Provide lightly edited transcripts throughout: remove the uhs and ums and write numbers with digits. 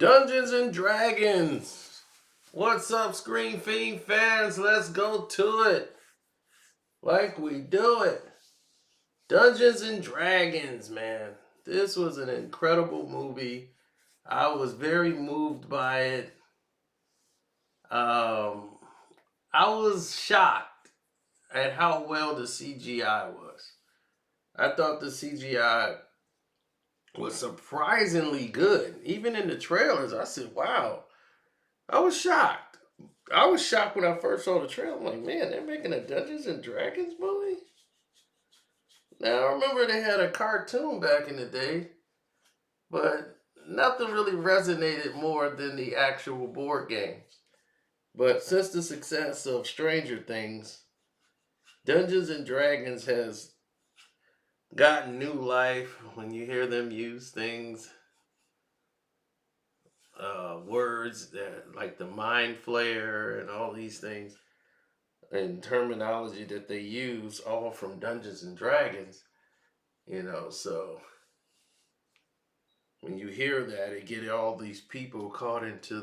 Dungeons and Dragons. What's up, Screen Fiend fans? Let's go to it. Like we do it. Dungeons and Dragons, man. This was an incredible movie. I was very moved by it. Um, I was shocked at how well the CGI was. I thought the CGI was surprisingly good. Even in the trailers, I said, wow. I was shocked. I was shocked when I first saw the trailer. I'm like, man, they're making a Dungeons and Dragons movie? Now, I remember they had a cartoon back in the day, but nothing really resonated more than the actual board games. But since the success of Stranger Things, Dungeons and Dragons has gotten new life when you hear them use things, words that like the mind flayer and all these things and terminology that they use, all from Dungeons and Dragons. So when you hear that, it get all these people caught into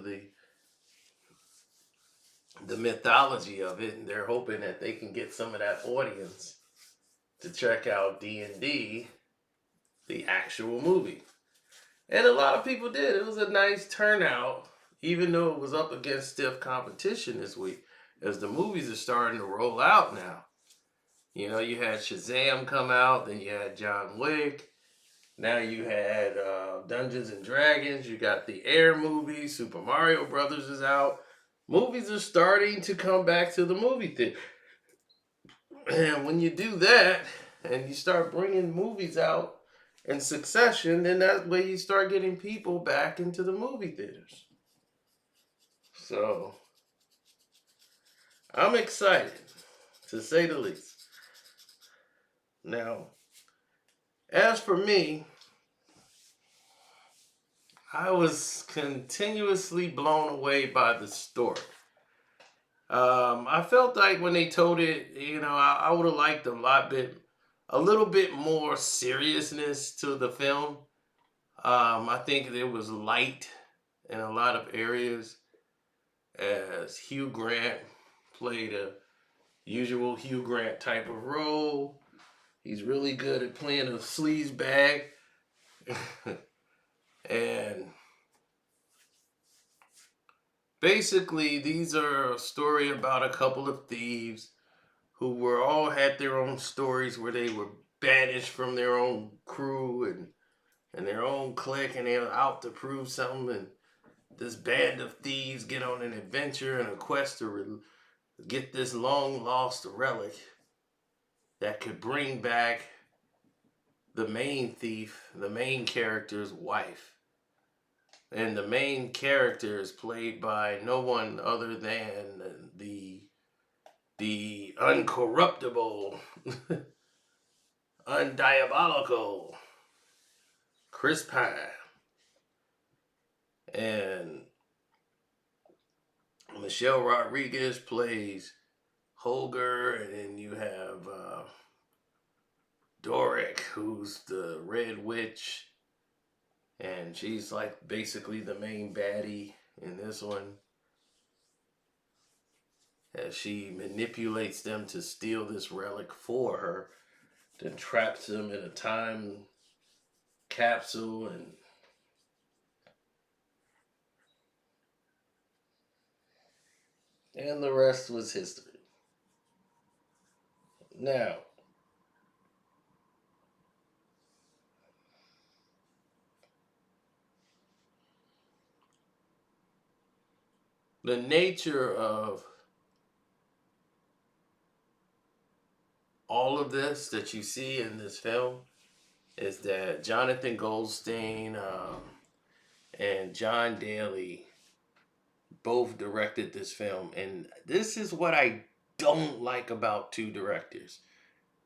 the mythology of it, and they're hoping that they can get some of that audience to check out D&D, the actual movie. And a lot of people did. It was a nice turnout, even though it was up against stiff competition this week, as the movies are starting to roll out now. You had Shazam come out, then you had John Wick. Now you had Dungeons and Dragons. You got the Air movie. Super Mario Brothers is out. Movies are starting to come back to the movie theater. And when you do that and you start bringing movies out in succession, then that's where you start getting people back into the movie theaters. So I'm excited, to say the least. Now, as for me, I was continuously blown away by the story. I felt like when they told it, I would have liked a little bit more seriousness to the film. I think it was light in a lot of areas, as Hugh Grant played a usual Hugh Grant type of role. He's really good at playing a sleaze bag. And basically, these are a story about a couple of thieves who were all had their own stories where they were banished from their own crew and their own clique, and they were out to prove something. And this band of thieves get on an adventure and a quest to get this long lost relic that could bring back the main thief, the main character's wife. And the main character is played by no one other than the uncorruptible, undiabolical Chris Pine. And Michelle Rodriguez plays Holger, and then you have Doric, who's the Red Witch, and she's like basically the main baddie in this one, as she manipulates them to steal this relic for her, then traps them in a time capsule, and the rest was history. Now, the nature of all of this that you see in this film is that Jonathan Goldstein and John Daly both directed this film. And this is what I don't like about two directors.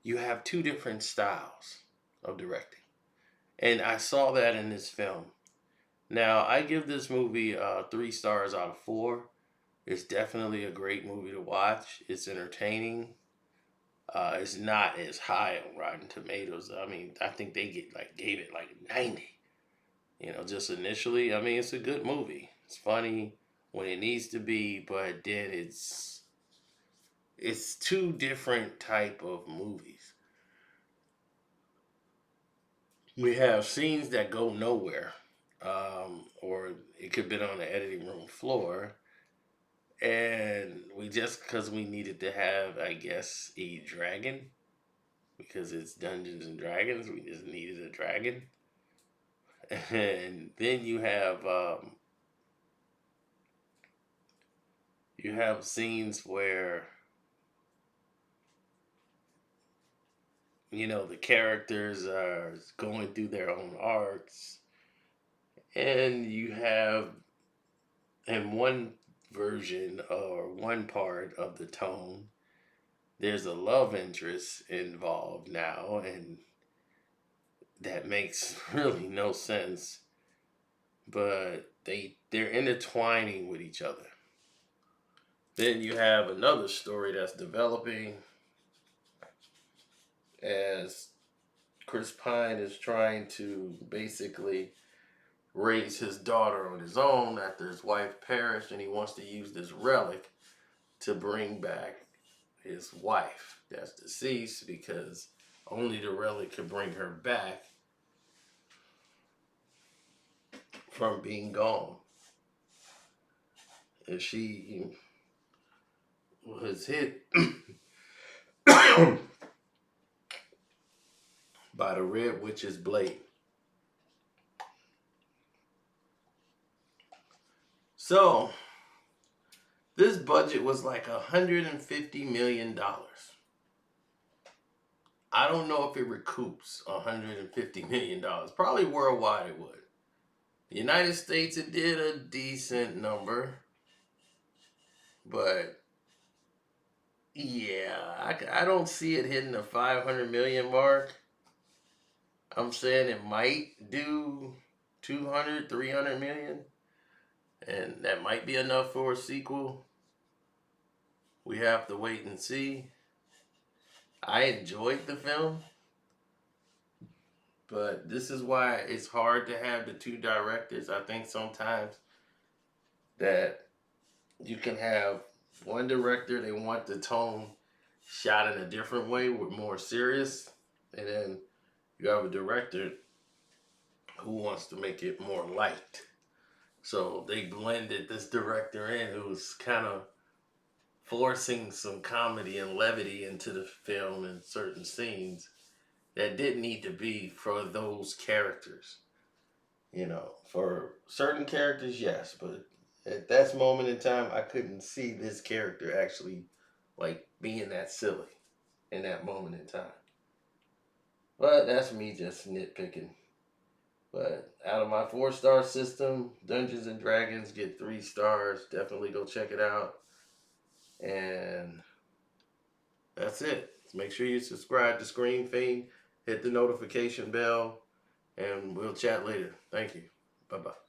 You have two different styles of directing. And I saw that in this film. Now, I give this movie 3 stars out of 4. It's definitely a great movie to watch. It's entertaining. It's not as high on Rotten Tomatoes. I mean, I think they gave it like 90. Just initially, I mean, it's a good movie. It's funny when it needs to be, but then it's two different type of movies. We have scenes that go nowhere, or it could have been on the editing room floor, and we just because we needed to have, I guess, a dragon because it's Dungeons and Dragons, we just needed a dragon, and then you have scenes where the characters are going through their own arcs, and you have in one version or one part of the tone there's a love interest involved now, and that makes really no sense, but they're intertwining with each other. Then you have another story that's developing as Chris Pine is trying to basically raise his daughter on his own after his wife perished, and he wants to use this relic to bring back his wife that's deceased because only the relic could bring her back from being gone. If she was hit by the Red Witch's blade. So, this budget was like $150 million. I don't know if it recoups $150 million. Probably worldwide it would. The United States, it did a decent number. But, yeah, I don't see it hitting the 500 million mark. I'm saying it might do 200, 300 million. And that might be enough for a sequel. We have to wait and see. I enjoyed the film, but this is why it's hard to have the two directors. I think sometimes that you can have one director, they want the tone shot in a different way with more serious, and then you have a director who wants to make it more light. So they blended this director in who's kind of forcing some comedy and levity into the film in certain scenes that didn't need to be for those characters. For certain characters, yes, but at that moment in time, I couldn't see this character actually like being that silly in that moment in time. But that's me just nitpicking. But out of my 4-star system, Dungeons and Dragons get 3 stars. Definitely go check it out. And that's it. Make sure you subscribe to Screen Fiend, hit the notification bell, and we'll chat later. Thank you. Bye bye.